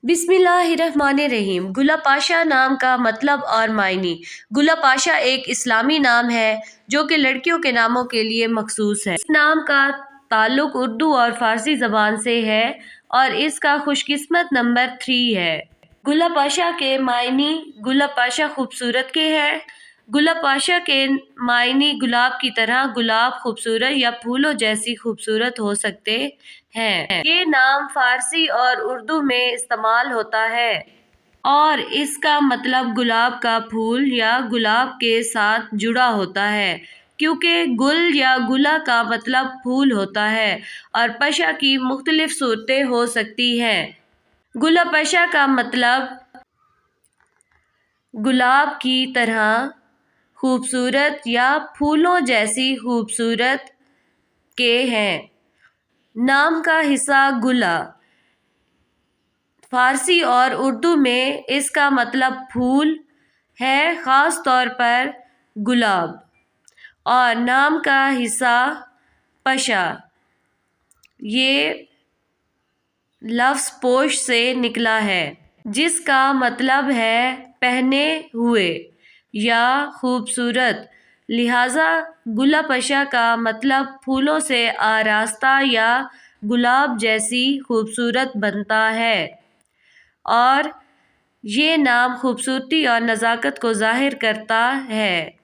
बिस्मिल्लाहिर्रहमानिर्रहीम। गुला पाशा नाम का मतलब और मायने। गुला पाशा एक इस्लामी नाम है जो कि लड़कियों के नामों के लिए मखसूस है। इस नाम का ताल्लुक उर्दू और फारसी ज़बान से है और इसका खुशकिस्मत नंबर 3 है। गुला पाशा के मायने गुला पाशा खूबसूरत के हैं। गुला पाशा के मायने गुलाब की तरह गुलाब खूबसूरत या फूलों जैसी खूबसूरत हो सकते हैं। ये नाम फारसी और उर्दू में इस्तेमाल होता है और इसका मतलब गुलाब का फूल या गुलाब के साथ जुड़ा होता है, क्योंकि गुल या गुला का मतलब फूल होता है और पशा की मुख्तलिफ सूरतें हो सकती हैं। गुला पशा का मतलब गुलाब की तरह खूबसूरत या फूलों जैसी खूबसूरत के हैं। नाम का हिस्सा गुला फारसी और उर्दू में इसका मतलब फूल है, ख़ास तौर पर गुलाब, और नाम का हिस्सा पशा ये लफ्ज़ पोश से निकला है जिसका मतलब है पहने हुए या खूबसूरत। लिहाजा गुला पशा का मतलब फूलों से आरास्ता या गुलाब जैसी खूबसूरत बनता है और ये नाम खूबसूरती और नज़ाकत को ज़ाहिर करता है।